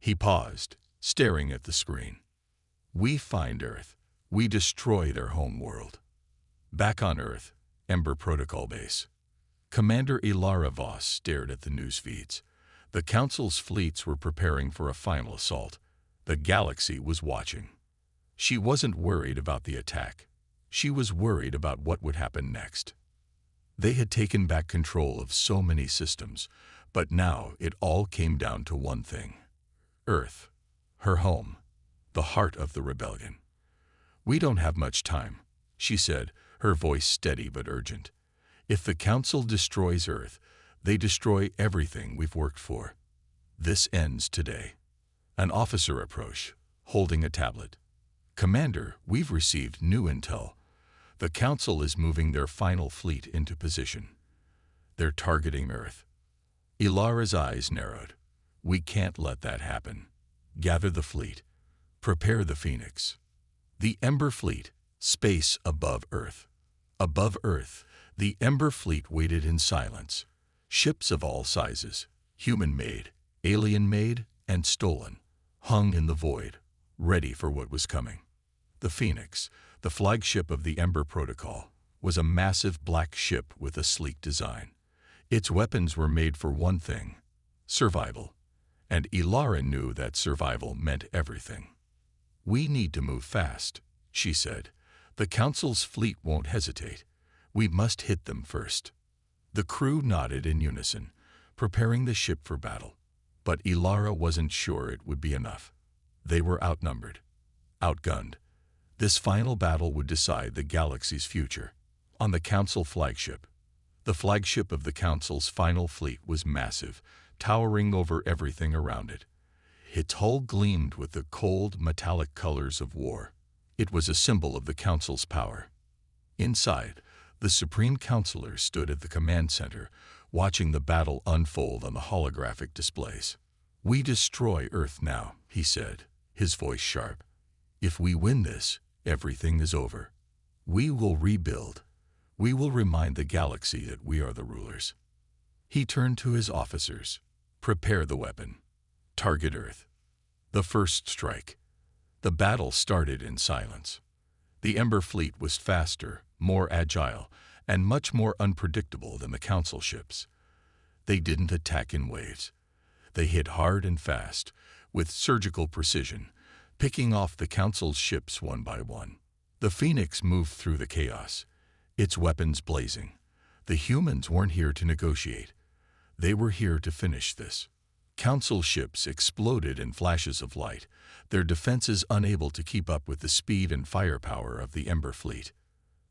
He paused, staring at the screen. We find Earth. We destroy their home world. Back on Earth, Ember Protocol Base. Commander Ilara Voss stared at the news feeds. The Council's fleets were preparing for a final assault. The galaxy was watching. She wasn't worried about the attack. She was worried about what would happen next. They had taken back control of so many systems, but now it all came down to one thing. Earth, her home, the heart of the rebellion. We don't have much time, she said, her voice steady but urgent. If the Council destroys Earth, they destroy everything we've worked for. This ends today. An officer approached, holding a tablet. Commander, we've received new intel. The Council is moving their final fleet into position. They're targeting Earth. Ilara's eyes narrowed. We can't let that happen. Gather the fleet. Prepare the Phoenix. The Ember Fleet, space above Earth. Above Earth, the Ember Fleet waited in silence. Ships of all sizes, human-made, alien-made, and stolen, hung in the void, ready for what was coming. The Phoenix, the flagship of the Ember Protocol, was a massive black ship with a sleek design. Its weapons were made for one thing: survival. And Ilara knew that survival meant everything. We need to move fast, she said. The Council's fleet won't hesitate. We must hit them first. The crew nodded in unison, preparing the ship for battle. But Ilara wasn't sure it would be enough. They were outnumbered, outgunned. This final battle would decide the galaxy's future. On the Council flagship. The flagship of the Council's final fleet was massive, towering over everything around it. Its hull gleamed with the cold, metallic colors of war. It was a symbol of the Council's power. Inside, the Supreme Councilor stood at the command center, watching the battle unfold on the holographic displays. We destroy Earth now, he said, his voice sharp. If we win this, everything is over. We will rebuild. We will remind the galaxy that we are the rulers. He turned to his officers. Prepare the weapon. Target Earth. The first strike. The battle started in silence. The Ember Fleet was faster, more agile, and much more unpredictable than the Council ships. They didn't attack in waves. They hit hard and fast, with surgical precision, picking off the Council's ships one by one. The Phoenix moved through the chaos, its weapons blazing. The humans weren't here to negotiate. They were here to finish this. Council ships exploded in flashes of light, their defenses unable to keep up with the speed and firepower of the Ember Fleet.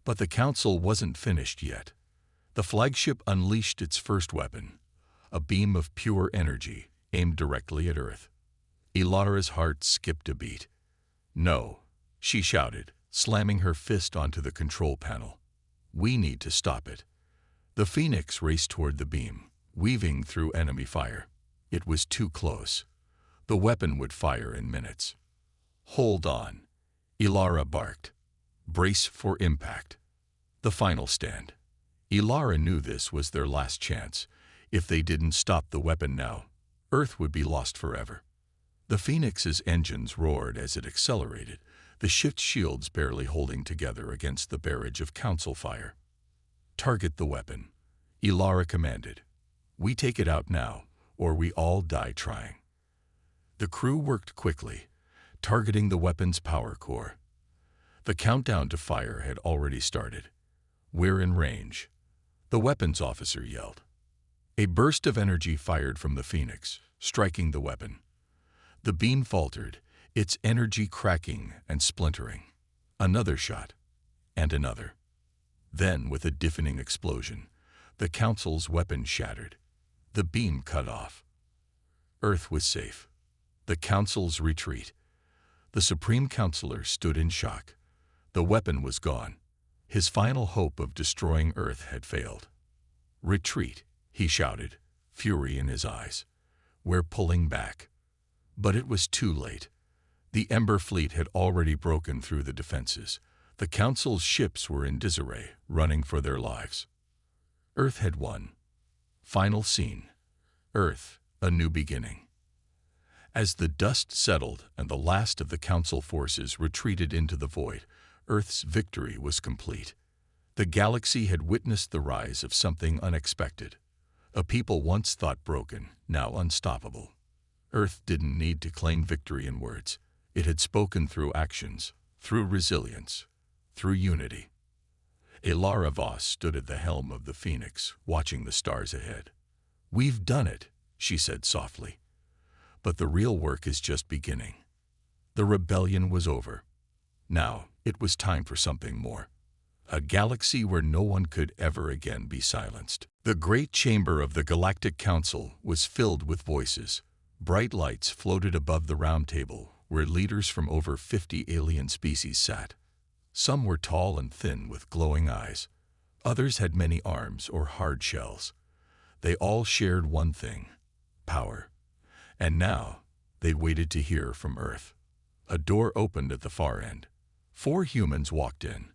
But the Council wasn't finished yet. The flagship unleashed its first weapon, a beam of pure energy aimed directly at Earth. Ilara's heart skipped a beat. No, she shouted, slamming her fist onto the control panel. We need to stop it. The Phoenix raced toward the beam, weaving through enemy fire. It was too close. The weapon would fire in minutes. Hold on, Ilara barked. Brace for impact. The final stand. Ilara knew this was their last chance. If they didn't stop the weapon now, Earth would be lost forever. The Phoenix's engines roared as it accelerated, the ship's shields barely holding together against the barrage of Council fire. Target the weapon, Ilara commanded. We take it out now, or we all die trying. The crew worked quickly, targeting the weapon's power core. The countdown to fire had already started. We're in range, the weapons officer yelled. A burst of energy fired from the Phoenix, striking the weapon. The beam faltered, its energy cracking and splintering. Another shot, and another. Then, with a deafening explosion, the Council's weapon shattered. The beam cut off. Earth was safe. The Council's retreat. The Supreme Councilor stood in shock. The weapon was gone. His final hope of destroying Earth had failed. Retreat, he shouted, fury in his eyes. We're pulling back. But it was too late. The Ember Fleet had already broken through the defenses. The Council's ships were in disarray, running for their lives. Earth had won. Final scene. Earth, a new beginning. As the dust settled and the last of the Council forces retreated into the void, Earth's victory was complete. The galaxy had witnessed the rise of something unexpected. A people once thought broken, now unstoppable. Earth didn't need to claim victory in words. It had spoken through actions, through resilience, through unity. Ilara Voss stood at the helm of the Phoenix, watching the stars ahead. "We've done it," she said softly. "But the real work is just beginning." The rebellion was over. Now, it was time for something more. A galaxy where no one could ever again be silenced. The great chamber of the Galactic Council was filled with voices. Bright lights floated above the round table, where leaders from over 50 alien species sat. Some were tall and thin with glowing eyes. Others had many arms or hard shells. They all shared one thing: power. And now, they waited to hear from Earth. A door opened at the far end. 4 humans walked in.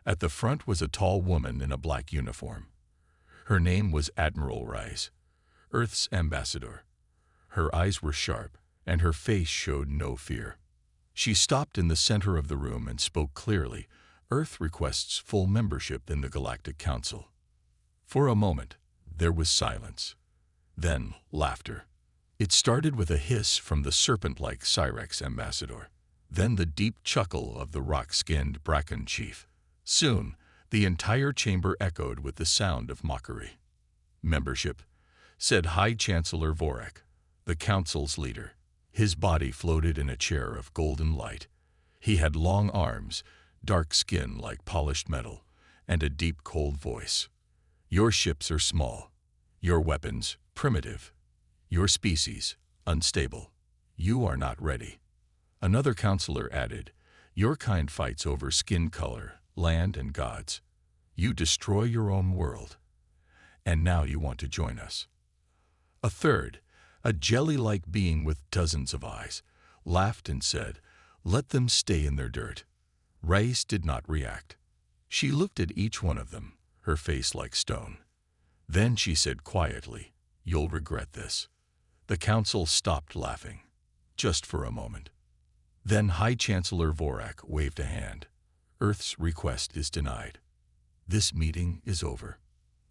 At the front was a tall woman in a black uniform. Her name was Admiral Rice, Earth's ambassador. Her eyes were sharp, and her face showed no fear. She stopped in the center of the room and spoke clearly. "Earth requests full membership in the Galactic Council." For a moment, there was silence. Then, laughter. It started with a hiss from the serpent-like Cyrex ambassador. Then the deep chuckle of the rock-skinned Bracken chief. Soon, the entire chamber echoed with the sound of mockery. "Membership," said High Chancellor Vorak, the Council's leader. His body floated in a chair of golden light. He had long arms, dark skin like polished metal, and a deep, cold voice. "Your ships are small. Your weapons, primitive. Your species, unstable. You are not ready." Another counselor added, "Your kind fights over skin color, land, and gods. You destroy your own world. And now you want to join us." A third, a jelly-like being with dozens of eyes, laughed and said, "Let them stay in their dirt." Rice did not react. She looked at each one of them, her face like stone. Then she said quietly, "You'll regret this." The council stopped laughing, just for a moment. Then High Chancellor Vorak waved a hand. "Earth's request is denied. This meeting is over."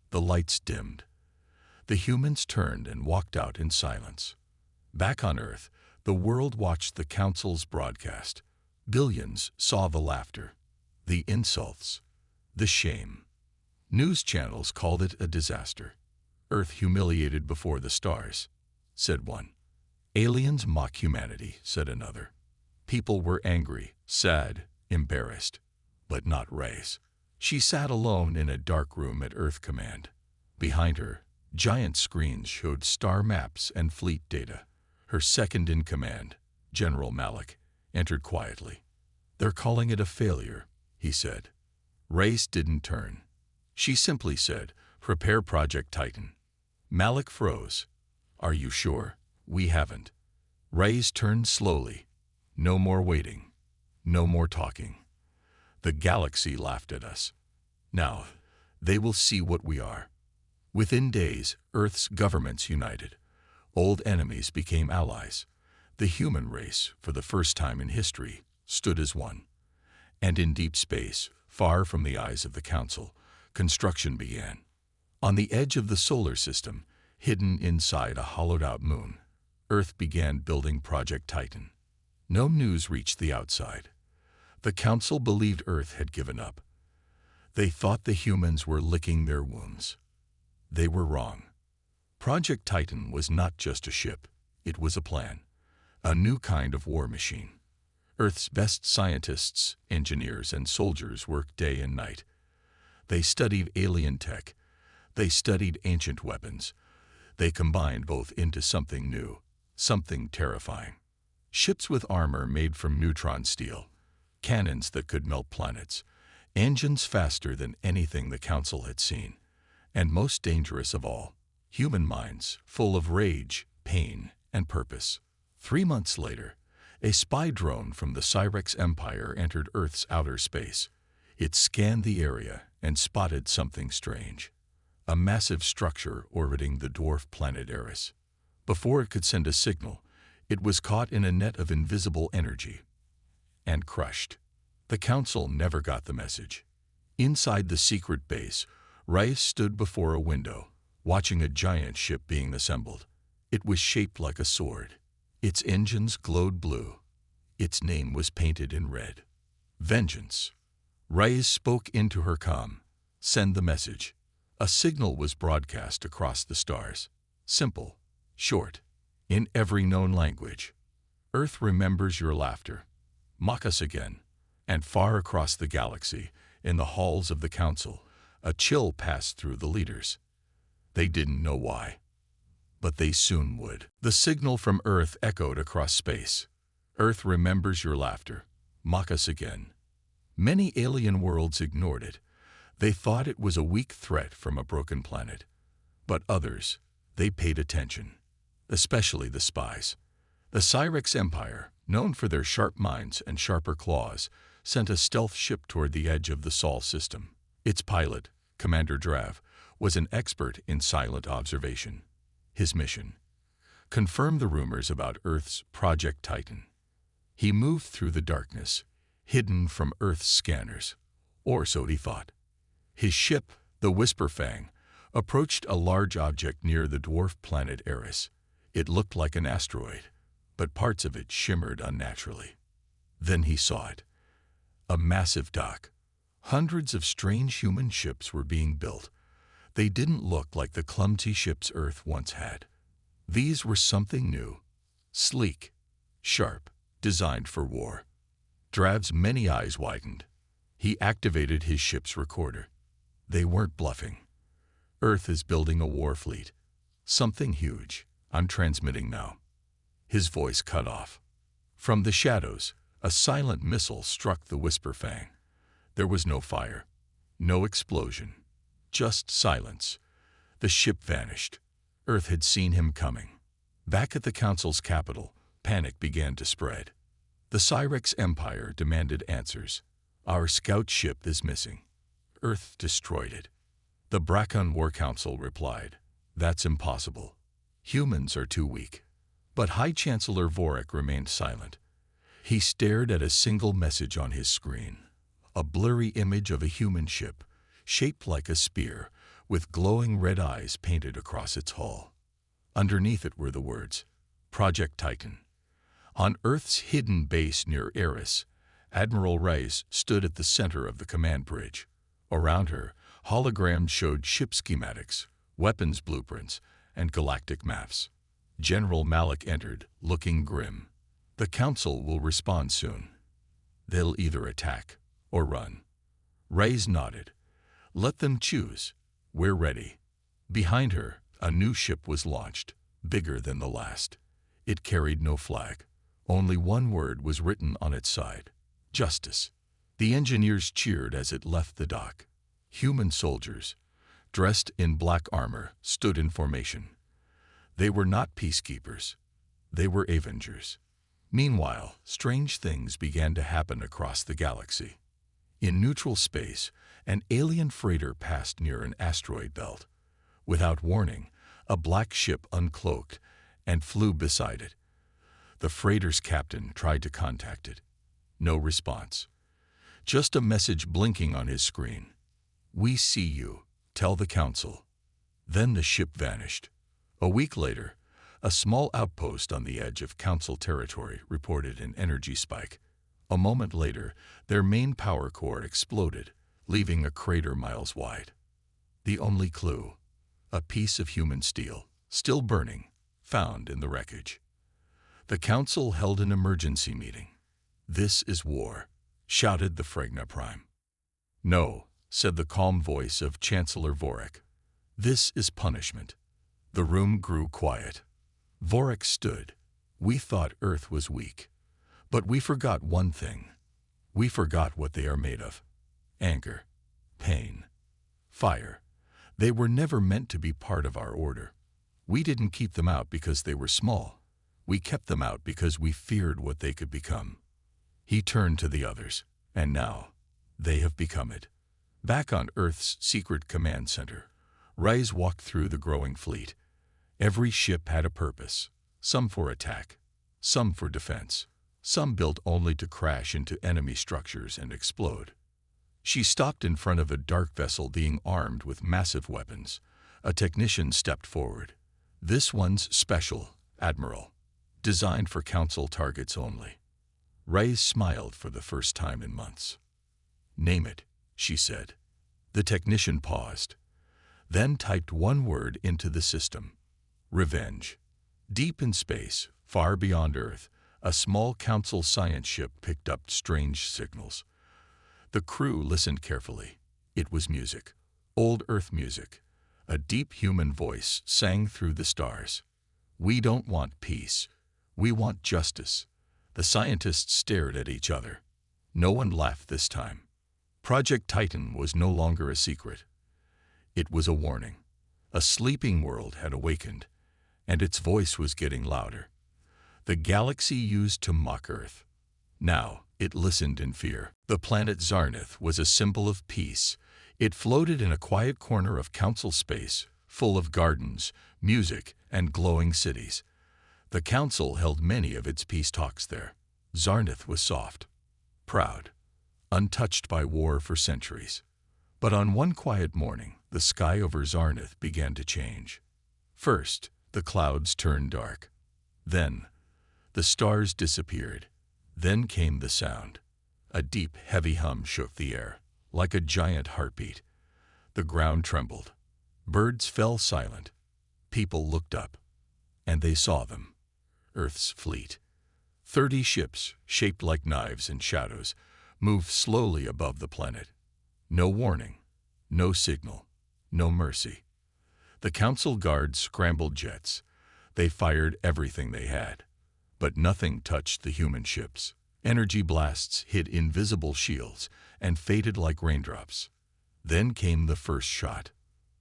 The lights dimmed. The humans turned and walked out in silence. Back on Earth, the world watched the Council's broadcast. Billions saw the laughter, the insults, the shame. News channels called it a disaster. "Earth humiliated before the stars," said one. "Aliens mock humanity," said another. People were angry, sad, embarrassed, but not Rice. She sat alone in a dark room at Earth Command. Behind her, giant screens showed star maps and fleet data. Her second-in-command, General Malik, entered quietly. "They're calling it a failure," he said. Rice didn't turn. She simply said, "Prepare Project Titan." Malik froze. "Are you sure?" "We haven't." Rice turned slowly. "No more waiting. No more talking. The galaxy laughed at us. Now, they will see what we are." Within days, Earth's governments united. Old enemies became allies. The human race, for the first time in history, stood as one. And in deep space, far from the eyes of the Council, construction began. On the edge of the solar system, hidden inside a hollowed-out moon, Earth began building Project Titan. No news reached the outside. The Council believed Earth had given up. They thought the humans were licking their wounds. They were wrong. Project Titan was not just a ship. It was a plan. A new kind of war machine. Earth's best scientists, engineers, and soldiers worked day and night. They studied alien tech. They studied ancient weapons. They combined both into something new, something terrifying. Ships with armor made from neutron steel, cannons that could melt planets, engines faster than anything the Council had seen, and most dangerous of all, human minds full of rage, pain, and purpose. 3 months later, a spy drone from the Cyrex Empire entered Earth's outer space. It scanned the area and spotted something strange. A massive structure orbiting the dwarf planet Eris. Before it could send a signal, It was caught in a net of invisible energy and crushed. The Council never got the message. Inside the secret base, Reyes stood before a window, watching a giant ship being assembled. It was shaped like a sword. Its engines glowed blue. Its name was painted in red. Vengeance. Reyes spoke into her comm. Send the message. A signal was broadcast across the stars. Simple, short, in every known language. Earth remembers your laughter. Mock us again. And far across the galaxy, in the halls of the Council, a chill passed through the leaders. They didn't know why, but they soon would. The signal from Earth echoed across space. Earth remembers your laughter. Mock us again. Many alien worlds ignored it. They thought it was a weak threat from a broken planet. But others, they paid attention, especially the spies. The Cyrex Empire, known for their sharp minds and sharper claws, sent a stealth ship toward the edge of the Sol system. Its pilot, Commander Drav, was an expert in silent observation. His mission: confirm the rumors about Earth's Project Titan. He moved through the darkness, hidden from Earth's scanners, or so he thought. His ship, the Whisperfang, approached a large object near the dwarf planet Eris. It looked like an asteroid, but parts of it shimmered unnaturally. Then he saw it. A massive dock. Hundreds of strange human ships were being built. They didn't look like the clumsy ships Earth once had. These were something new, sleek, sharp, designed for war. Drav's many eyes widened. He activated his ship's recorder. They weren't bluffing. Earth is building a war fleet. Something huge. I'm transmitting now. His voice cut off. From the shadows, a silent missile struck the Whisperfang. There was no fire, no explosion, just silence. The ship vanished. Earth had seen him coming. Back at the Council's capital, panic began to spread. The Cyrex Empire demanded answers. Our scout ship is missing. Earth destroyed it. The Bracon War Council replied, that's impossible. Humans are too weak. But High Chancellor Vorik remained silent. He stared at a single message on his screen, a blurry image of a human ship, shaped like a spear, with glowing red eyes painted across its hull. Underneath it were the words, Project Titan. On Earth's hidden base near Eris, Admiral Reyes stood at the center of the command bridge. Around her, holograms showed ship schematics, weapons blueprints, and galactic maps. General Malik entered, looking grim. The Council will respond soon. They'll either attack or run. Reyes nodded. Let them choose. We're ready. Behind her, a new ship was launched, bigger than the last. It carried no flag. Only one word was written on its side: Justice. The engineers cheered as it left the dock. Human soldiers, dressed in black armor, stood in formation. They were not peacekeepers. They were Avengers. Meanwhile, strange things began to happen across the galaxy. In neutral space, an alien freighter passed near an asteroid belt. Without warning, a black ship uncloaked and flew beside it. The freighter's captain tried to contact it. No response. Just a message blinking on his screen. We see you. Tell the Council. Then the ship vanished. A week later, a small outpost on the edge of Council territory reported an energy spike. A moment later, their main power core exploded, leaving a crater miles wide. The only clue: a piece of human steel, still burning, found in the wreckage. The Council held an emergency meeting. This is war, shouted the Phregna Prime. No, said the calm voice of Chancellor Vorik. This is punishment. The room grew quiet. Vorik stood. We thought Earth was weak. But we forgot one thing. We forgot what they are made of. Anger, pain, fire. They were never meant to be part of our order. We didn't keep them out because they were small. We kept them out because we feared what they could become. He turned to the others, and now they have become it. Back on Earth's secret command center, Reyes walked through the growing fleet. Every ship had a purpose, some for attack, some for defense, some built only to crash into enemy structures and explode. She stopped in front of a dark vessel being armed with massive weapons. A technician stepped forward. "This one's special, Admiral. Designed for Council targets only." Reyes smiled for the first time in months. "Name it," she said. The technician paused, then typed one word into the system: revenge. Deep in space, far beyond Earth, a small Council science ship picked up strange signals. The crew listened carefully. It was music, old Earth music. A deep human voice sang through the stars. "We don't want peace. We want justice." The scientists stared at each other. No one laughed this time. Project Titan was no longer a secret. It was a warning. A sleeping world had awakened, and its voice was getting louder. The galaxy used to mock Earth. Now it listened in fear. The planet Zarnith was a symbol of peace. It floated in a quiet corner of Council space, full of gardens, music, and glowing cities. The Council held many of its peace talks there. Zarnith was soft, proud, untouched by war for centuries. But on one quiet morning, the sky over Zarnith began to change. First, the clouds turned dark. Then, the stars disappeared. Then came the sound. A deep, heavy hum shook the air, like a giant heartbeat. The ground trembled. Birds fell silent. People looked up, and they saw them. Earth's fleet. 30 ships, shaped like knives and shadows, moved slowly above the planet. No warning, no signal, no mercy. The Council guards scrambled jets. They fired everything they had. But nothing touched the human ships. Energy blasts hit invisible shields and faded like raindrops. Then came the first shot.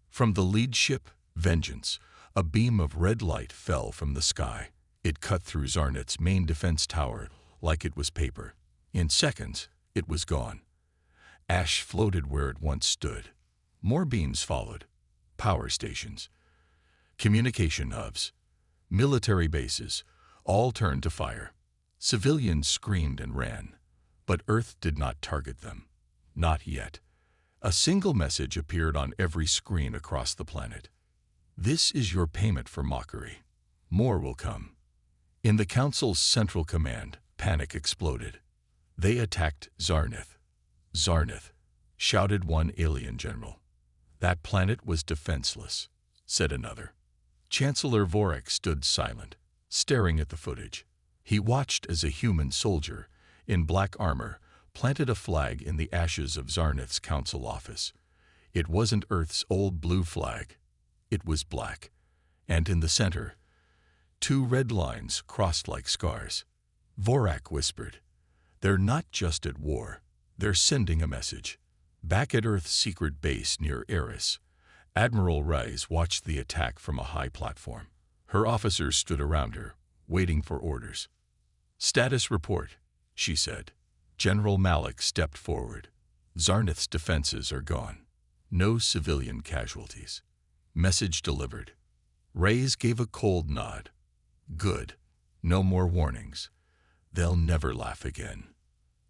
From the lead ship, Vengeance, a beam of red light fell from the sky. It cut through Zarnith's main defense tower like it was paper. In seconds, it was gone. Ash floated where it once stood. More beams followed. Power stations, communication hubs, military bases, all turned to fire. Civilians screamed and ran, but Earth did not target them. Not yet. A single message appeared on every screen across the planet. "This is your payment for mockery. More will come." In the Council's central command, panic exploded. They attacked Zarnith. "Zarnith," shouted one alien general. "That planet was defenseless," said another. Chancellor Vorak stood silent, staring at the footage. He watched as a human soldier, in black armor, planted a flag in the ashes of Zarnith's Council office. It wasn't Earth's old blue flag. It was black. And in the center, 2 red lines crossed like scars. Vorak whispered, "They're not just at war. They're sending a message." Back at Earth's secret base near Eris, Admiral Reyes watched the attack from a high platform. Her officers stood around her, waiting for orders. "Status report," she said. General Malik stepped forward. "Zarnith's defenses are gone. No civilian casualties." Message delivered. Reyes gave a cold nod. "Good. No more warnings. They'll never laugh again."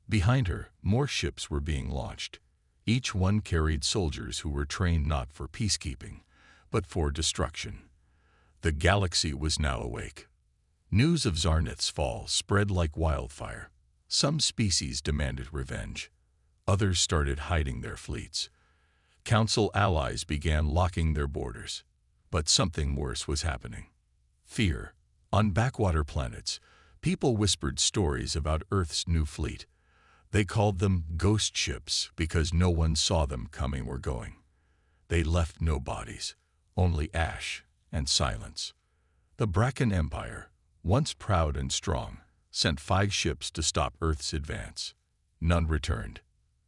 Behind her, more ships were being launched. Each one carried soldiers who were trained not for peacekeeping, but for destruction. The galaxy was now awake. News of Zarnith's fall spread like wildfire. Some species demanded revenge. Others started hiding their fleets. Council allies began locking their borders. But something worse was happening. Fear. On backwater planets, people whispered stories about Earth's new fleet. They called them ghost ships because no one saw them coming or going. They left no bodies, only ash and silence. The Bracken Empire, once proud and strong, sent 5 ships to stop Earth's advance. None returned.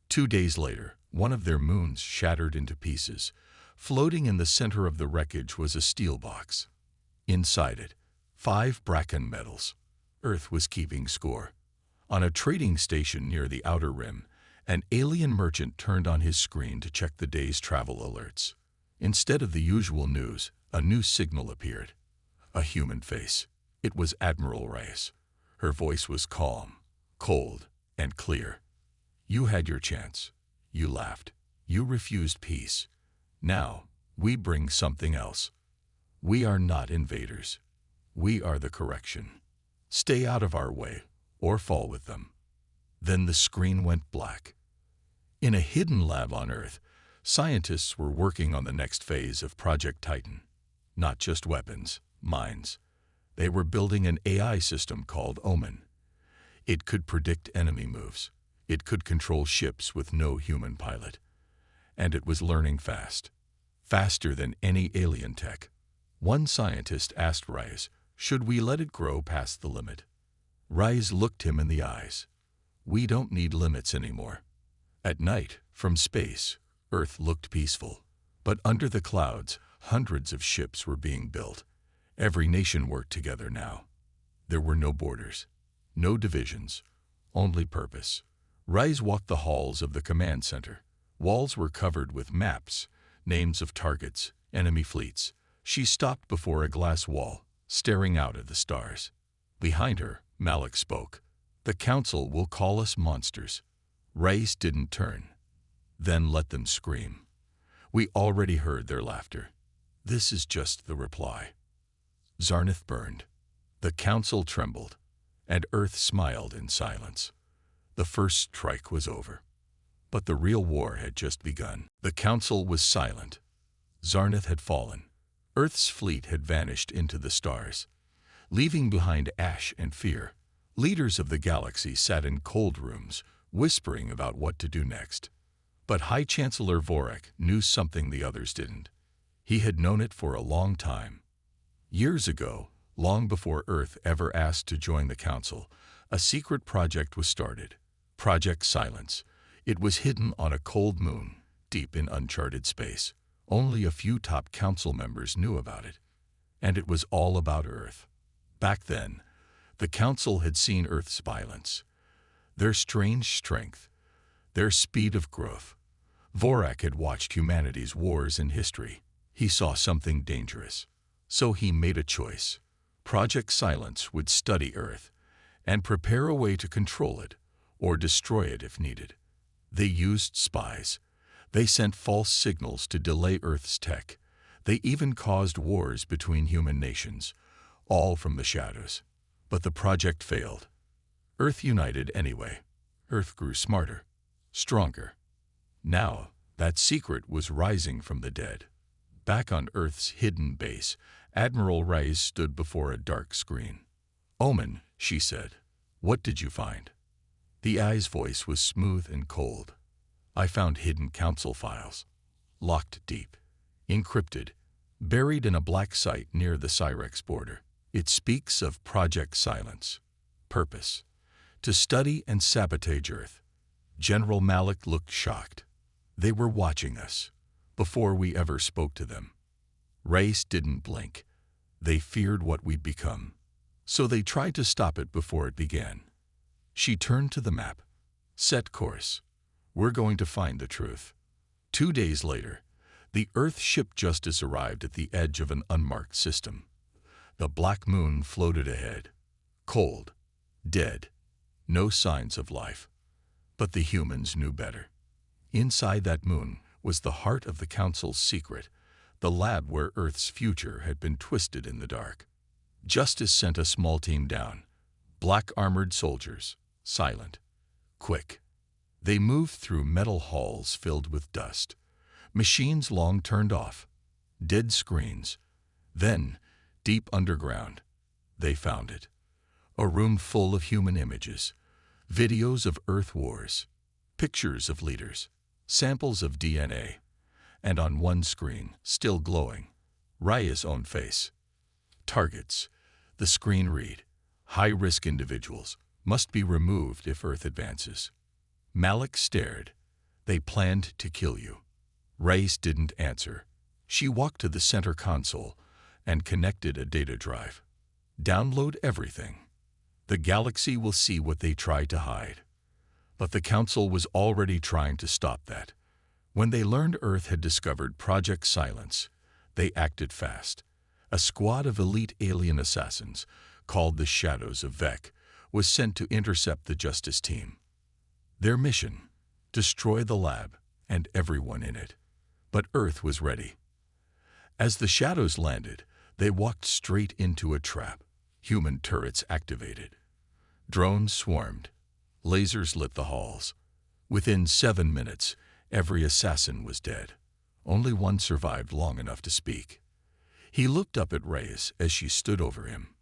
2 days later, one of their moons shattered into pieces. Floating in the center of the wreckage was a steel box. Inside it, 5 Bracken medals. Earth was keeping score. On a trading station near the outer rim, an alien merchant turned on his screen to check the day's travel alerts. Instead of the usual news, a new signal appeared. A human face. It was Admiral Reyes. Her voice was calm, cold, and clear. "You had your chance. You laughed. You refused peace. Now, we bring something else. We are not invaders. We are the correction. Stay out of our way, or fall with them." Then the screen went black. In a hidden lab on Earth, scientists were working on the next phase of Project Titan. Not just weapons, minds. They were building an AI system called Omen. It could predict enemy moves. It could control ships with no human pilot. And it was learning fast. Faster than any alien tech. One scientist asked Reyes, "Should we let it grow past the limit?" Reyes looked him in the eyes. "We don't need limits anymore." At night, from space, Earth looked peaceful. But under the clouds, hundreds of ships were being built. Every nation worked together now. There were no borders, no divisions, only purpose. Reyes walked the halls of the command center. Walls were covered with maps, names of targets, enemy fleets. She stopped before a glass wall, staring out at the stars. Behind her, Malik spoke. "The Council will call us monsters." Reyes didn't turn. "Then let them scream. We already heard their laughter. This is just the reply." Zarnith burned. The Council trembled, and Earth smiled in silence. The first strike was over. But the real war had just begun. The Council was silent. Zarnith had fallen. Earth's fleet had vanished into the stars, leaving behind ash and fear. Leaders of the galaxy sat in cold rooms, whispering about what to do next. But High Chancellor Vorak knew something the others didn't. He had known it for a long time. Years ago, long before Earth ever asked to join the Council, a secret project was started. Project Silence. It was hidden on a cold moon, deep in uncharted space. Only a few top Council members knew about it. And it was all about Earth. Back then, the Council had seen Earth's violence, their strange strength, their speed of growth. Vorak had watched humanity's wars in history. He saw something dangerous. So he made a choice. Project Silence would study Earth and prepare a way to control it or destroy it if needed. They used spies. They sent false signals to delay Earth's tech. They even caused wars between human nations, all from the shadows. But the project failed. Earth united anyway. Earth grew smarter, stronger. Now, that secret was rising from the dead. Back on Earth's hidden base, Admiral Reyes stood before a dark screen. "Omen," she said, "what did you find?" The eye's voice was smooth and cold. "I found hidden Council files, locked deep, encrypted, buried in a black site near the Cyrex border. It speaks of Project Silence. Purpose: to study and sabotage Earth." General Malik looked shocked. They were watching us, before we ever spoke to them. Reyes didn't blink. They feared what we'd become. So they tried to stop it before it began. She turned to the map. "Set course. We're going to find the truth." 2 days later, the Earth ship Justice arrived at the edge of an unmarked system. The black moon floated ahead. Cold. Dead. No signs of life. But the humans knew better. Inside that moon was the heart of the Council's secret, the lab where Earth's future had been twisted in the dark. Justice sent a small team down. Black-armored soldiers, silent, quick. They moved through metal halls filled with dust. Machines long turned off. Dead screens. Then, deep underground, they found it. A room full of human images. Videos of Earth wars. Pictures of leaders. Samples of DNA. And on one screen, still glowing, Raya's own face. Targets. The screen read, "High-risk individuals must be removed if Earth advances." Malik stared. "They planned to kill you." Reyes didn't answer. She walked to the center console and connected a data drive. "Download everything. The galaxy will see what they try to hide." But the Council was already trying to stop that. When they learned Earth had discovered Project Silence, they acted fast. A squad of elite alien assassins, called the Shadows of Vec, was sent to intercept the Justice team. Their mission: destroy the lab and everyone in it. But Earth was ready. As the shadows landed, they walked straight into a trap. Human turrets activated. Drones swarmed. Lasers lit the halls. Within 7 minutes, every assassin was dead. Only one survived long enough to speak. He looked up at Reyes as she stood over him.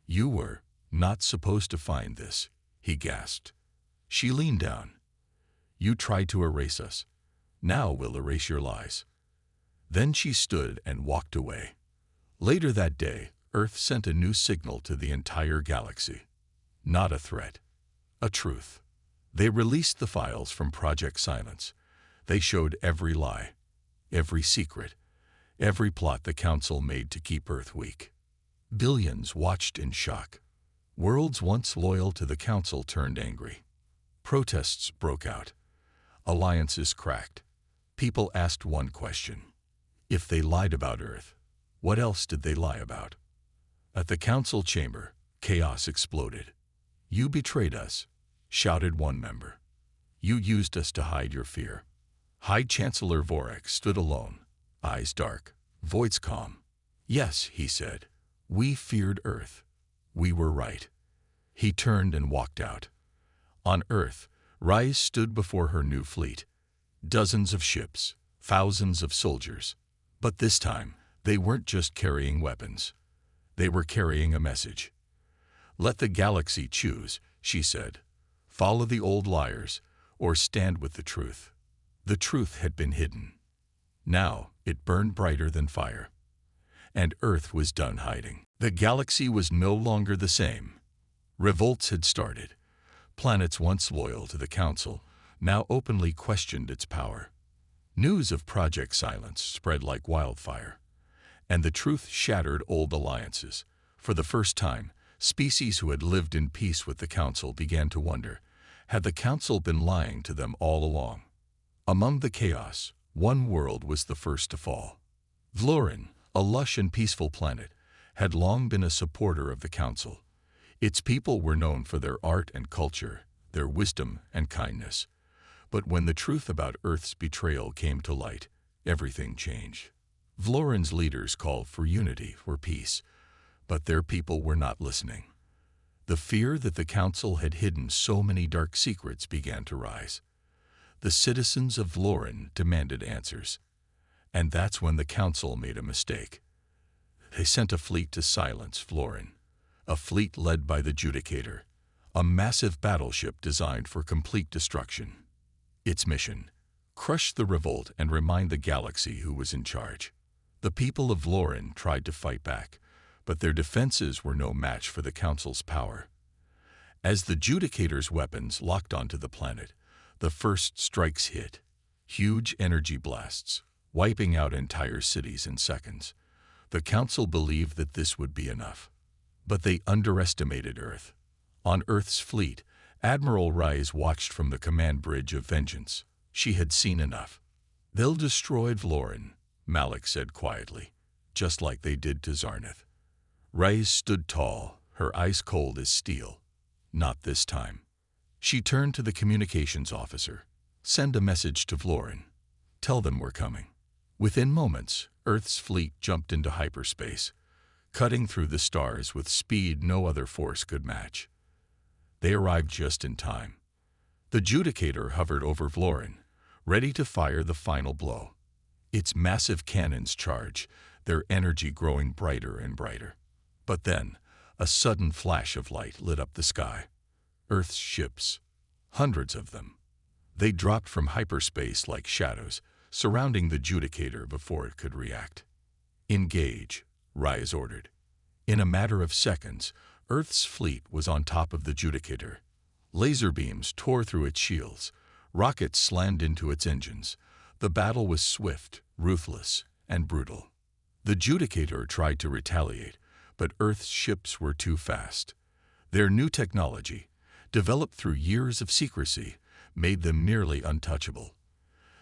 "You were not supposed to find this," he gasped. She leaned down. "You tried to erase us. Now we'll erase your lies." Then she stood and walked away. Later that day, Earth sent a new signal to the entire galaxy. Not a threat, a truth. They released the files from Project Silence. They showed every lie, every secret, every plot the Council made to keep Earth weak. Billions watched in shock. Worlds once loyal to the Council turned angry. Protests broke out. Alliances cracked. People asked one question: if they lied about Earth, what else did they lie about? At the Council chamber, chaos exploded. "You betrayed us," shouted one member. "You used us to hide your fear." High Chancellor Vorak stood alone, eyes dark, voice calm. "Yes," he said, "we feared Earth. We were right." He turned and walked out. On Earth, Rise stood before her new fleet. Dozens of ships, thousands of soldiers. But this time, they weren't just carrying weapons. They were carrying a message. "Let the galaxy choose," she said. "Follow the old liars, or stand with the truth." The truth had been hidden. Now it burned brighter than fire. And Earth was done hiding. The galaxy was no longer the same. Revolts had started. Planets once loyal to the Council now openly questioned its power. News of Project Silence spread like wildfire. And the truth shattered old alliances. For the first time, species who had lived in peace with the Council began to wonder, had the Council been lying to them all along? Among the chaos, one world was the first to fall. Vlorin, a lush and peaceful planet, had long been a supporter of the Council. Its people were known for their art and culture, their wisdom and kindness. But when the truth about Earth's betrayal came to light, everything changed. Vlorin's leaders called for unity, for peace, but their people were not listening. The fear that the Council had hidden so many dark secrets began to rise. The citizens of Vlorin demanded answers. And that's when the Council made a mistake. They sent a fleet to silence Vlorin, a fleet led by the Judicator, a massive battleship designed for complete destruction. Its mission: crush the revolt and remind the galaxy who was in charge. The people of Vlorin tried to fight back, but their defenses were no match for the Council's power. As the Judicator's weapons locked onto the planet, the first strikes hit. Huge energy blasts, wiping out entire cities in seconds. The Council believed that this would be enough. But they underestimated Earth. On Earth's fleet, Admiral Rise watched from the command bridge of Vengeance. She had seen enough. "They'll destroy Vlorin," Malik said quietly, "just like they did to Zarnith." Rise stood tall, her eyes cold as steel. "Not this time." She turned to the communications officer. "Send a message to Vlorin. Tell them we're coming." Within moments, Earth's fleet jumped into hyperspace, cutting through the stars with speed no other force could match. They arrived just in time. The Judicator hovered over Vlorin, ready to fire the final blow. Its massive cannons charged, their energy growing brighter and brighter. But then, a sudden flash of light lit up the sky. Earth's ships, hundreds of them. They dropped from hyperspace like shadows, surrounding the Judicator before it could react. "Engage," Rise ordered. In a matter of seconds, Earth's fleet was on top of the Judicator. Laser beams tore through its shields. Rockets slammed into its engines. The battle was swift, ruthless, and brutal. The Judicator tried to retaliate, but Earth's ships were too fast. Their new technology, developed through years of secrecy, made them nearly untouchable.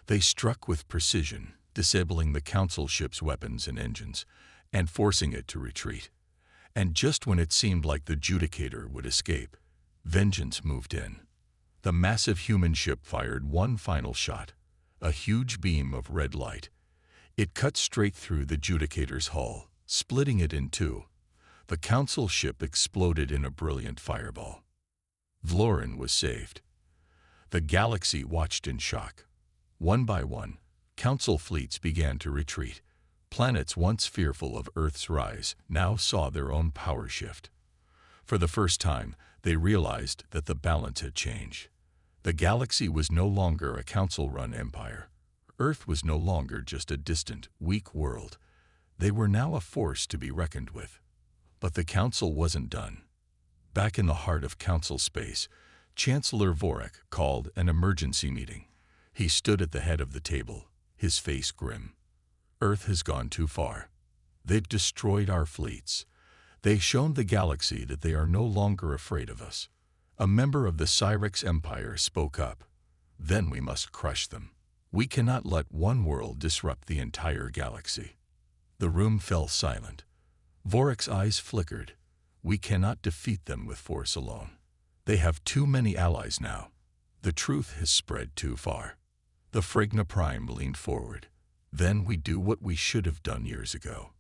They struck with precision, disabling the Council ship's weapons and engines, and forcing it to retreat. And just when it seemed like the Judicator would escape, Vengeance moved in. The massive human ship fired one final shot, a huge beam of red light. It cut straight through the Judicator's hull, splitting it in two. The Council ship exploded in a brilliant fireball. Vlorin was saved. The galaxy watched in shock. One by one, Council fleets began to retreat. Planets once fearful of Earth's rise now saw their own power shift. For the first time, they realized that the balance had changed. The galaxy was no longer a Council-run empire. Earth was no longer just a distant, weak world. They were now a force to be reckoned with. But the Council wasn't done. Back in the heart of Council space, Chancellor Vorik called an emergency meeting. He stood at the head of the table, his face grim. Earth has gone too far. They've destroyed our fleets. They've shown the galaxy that they are no longer afraid of us. A member of the Cyrix Empire spoke up. Then we must crush them. We cannot let one world disrupt the entire galaxy. The room fell silent. Vorik's eyes flickered. We cannot defeat them with force alone. They have too many allies now. The truth has spread too far. The Frigna Prime leaned forward. Then we do what we should have done years ago.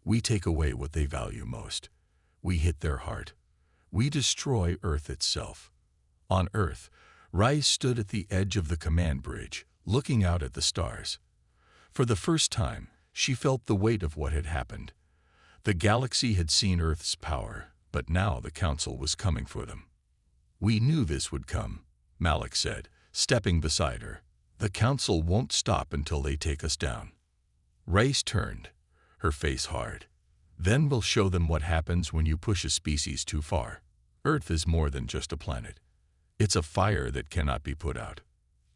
We take away what they value most. We hit their heart. We destroy Earth itself. On Earth, Rise stood at the edge of the command bridge, looking out at the stars. For the first time, she felt the weight of what had happened. The galaxy had seen Earth's power, but now the Council was coming for them. We knew this would come, Malik said, stepping beside her. The Council won't stop until they take us down. Rise turned, her face hard. Then we'll show them what happens when you push a species too far. Earth is more than just a planet. It's a fire that cannot be put out.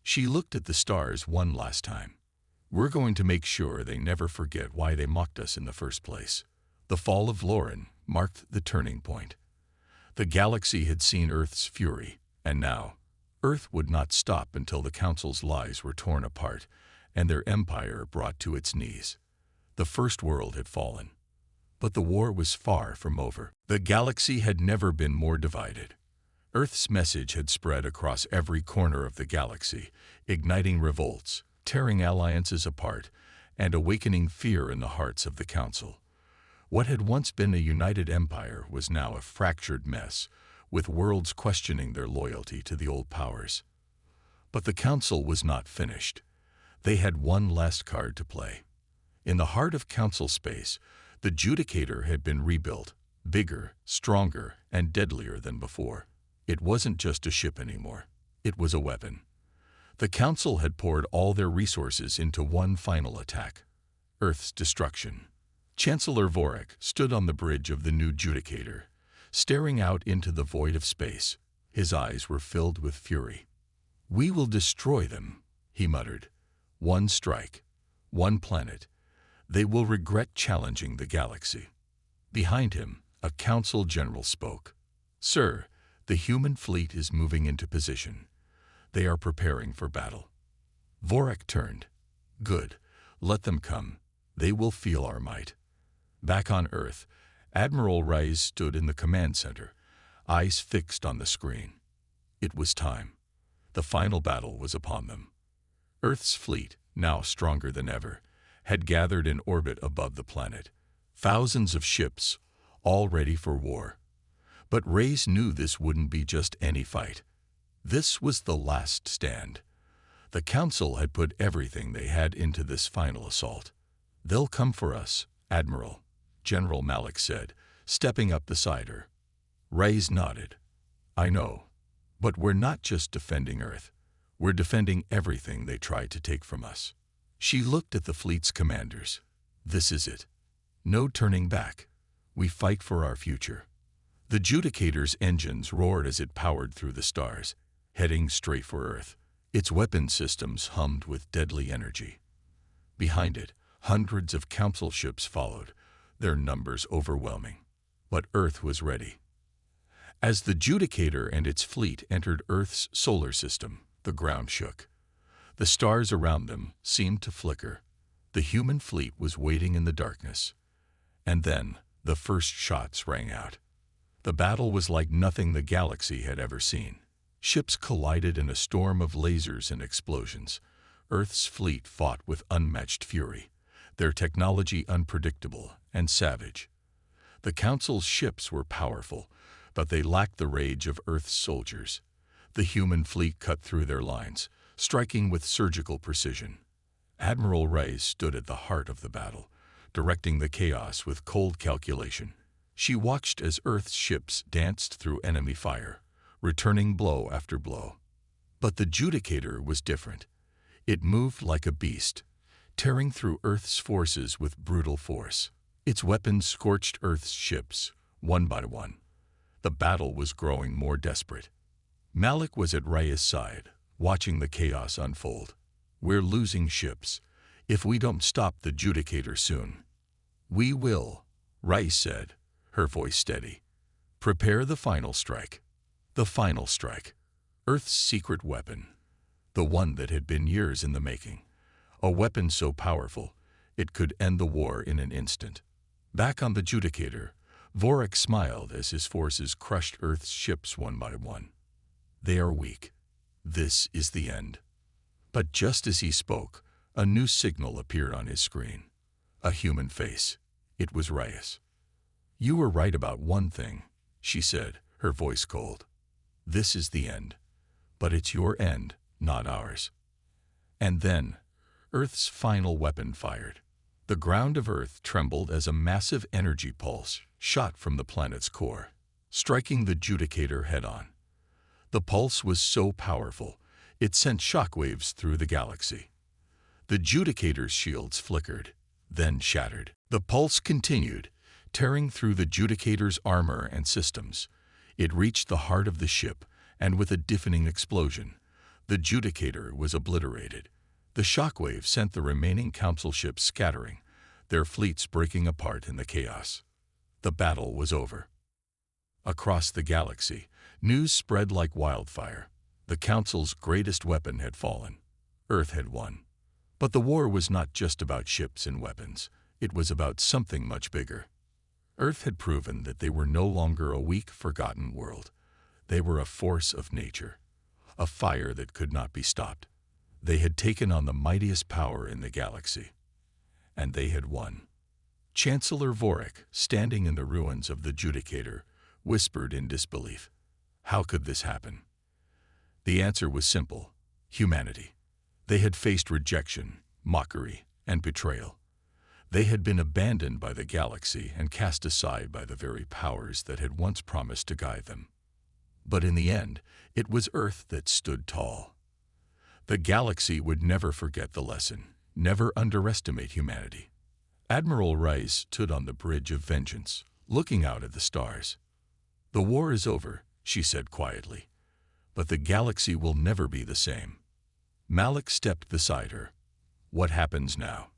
She looked at the stars one last time. We're going to make sure they never forget why they mocked us in the first place. The fall of Vlorin marked the turning point. The galaxy had seen Earth's fury, and now, Earth would not stop until the Council's lies were torn apart and their empire brought to its knees. The First World had fallen. But the war was far from over. The galaxy had never been more divided. Earth's message had spread across every corner of the galaxy, igniting revolts, tearing alliances apart, and awakening fear in the hearts of the Council. What had once been a united empire was now a fractured mess, with worlds questioning their loyalty to the old powers. But the Council was not finished. They had one last card to play. In the heart of Council space, the Judicator had been rebuilt, bigger, stronger, and deadlier than before. It wasn't just a ship anymore. It was a weapon. The Council had poured all their resources into one final attack: Earth's destruction. Chancellor Vorik stood on the bridge of the new Judicator, staring out into the void of space. His eyes were filled with fury. "We will destroy them," he muttered. "One strike, one planet. They will regret challenging the galaxy." Behind him, a Council general spoke. "Sir, the human fleet is moving into position. They are preparing for battle." Vorik turned. "Good. Let them come. They will feel our might." Back on Earth, Admiral Rise stood in the command center, eyes fixed on the screen. It was time. The final battle was upon them. Earth's fleet, now stronger than ever, had gathered in orbit above the planet. Thousands of ships, all ready for war. But Rise knew this wouldn't be just any fight. This was the last stand. The Council had put everything they had into this final assault. "They'll come for us, Admiral," General Malik said, stepping up beside her. Rise nodded. "I know. But we're not just defending Earth. We're defending everything they tried to take from us." She looked at the fleet's commanders. "This is it. No turning back. We fight for our future." The Judicator's engines roared as it powered through the stars, heading straight for Earth. Its weapon systems hummed with deadly energy. Behind it, hundreds of Council ships followed, their numbers overwhelming. But Earth was ready. As the Judicator and its fleet entered Earth's solar system, the ground shook. The stars around them seemed to flicker. The human fleet was waiting in the darkness. And then the first shots rang out. The battle was like nothing the galaxy had ever seen. Ships collided in a storm of lasers and explosions. Earth's fleet fought with unmatched fury, their technology unpredictable and savage. The Council's ships were powerful, but they lacked the rage of Earth's soldiers. The human fleet cut through their lines, striking with surgical precision. Admiral Reyes stood at the heart of the battle, directing the chaos with cold calculation. She watched as Earth's ships danced through enemy fire, returning blow after blow. But the Judicator was different. It moved like a beast, tearing through Earth's forces with brutal force. Its weapons scorched Earth's ships, one by one. The battle was growing more desperate. Malik was at Reyes' side, watching the chaos unfold. "We're losing ships. If we don't stop the Judicator soon." "We will," Reyes said, her voice steady. "Prepare the final strike." The final strike. Earth's secret weapon. The one that had been years in the making. A weapon so powerful, it could end the war in an instant. Back on the Judicator, Vorik smiled as his forces crushed Earth's ships one by one. "They are weak. This is the end." But just as he spoke, a new signal appeared on his screen. A human face. It was Reyes. "You were right about one thing," she said, her voice cold. "This is the end. But it's your end, not ours." And then, Earth's final weapon fired. The ground of Earth trembled as a massive energy pulse shot from the planet's core, striking the Judicator head-on. The pulse was so powerful, it sent shockwaves through the galaxy. The Judicator's shields flickered, then shattered. The pulse continued, tearing through the Judicator's armor and systems. It reached the heart of the ship, and with a deafening explosion, the Judicator was obliterated. The shockwave sent the remaining Council ships scattering, their fleets breaking apart in the chaos. The battle was over. Across the galaxy, news spread like wildfire. The Council's greatest weapon had fallen. Earth had won. But the war was not just about ships and weapons. It was about something much bigger. Earth had proven that they were no longer a weak, forgotten world. They were a force of nature, a fire that could not be stopped. They had taken on the mightiest power in the galaxy. And they had won. Chancellor Vorik, standing in the ruins of the Judicator, whispered in disbelief. How could this happen? The answer was simple: humanity. They had faced rejection, mockery, and betrayal. They had been abandoned by the galaxy and cast aside by the very powers that had once promised to guide them. But in the end, it was Earth that stood tall. The galaxy would never forget the lesson, never underestimate humanity. Admiral Reyes stood on the bridge of vengeance, looking out at the stars. "The war is over," she said quietly, "but the galaxy will never be the same." Malik stepped beside her. "What happens now?"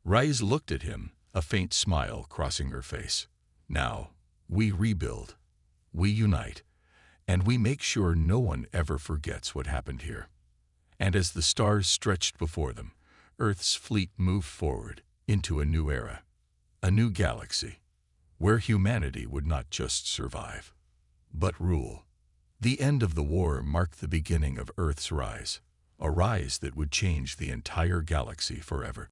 Reyes looked at him, a faint smile crossing her face. "Now, we rebuild, we unite, and we make sure no one ever forgets what happened here." And as the stars stretched before them, Earth's fleet moved forward into a new era, a new galaxy, where humanity would not just survive, but rule. The end of the war marked the beginning of Earth's rise, a rise that would change the entire galaxy forever.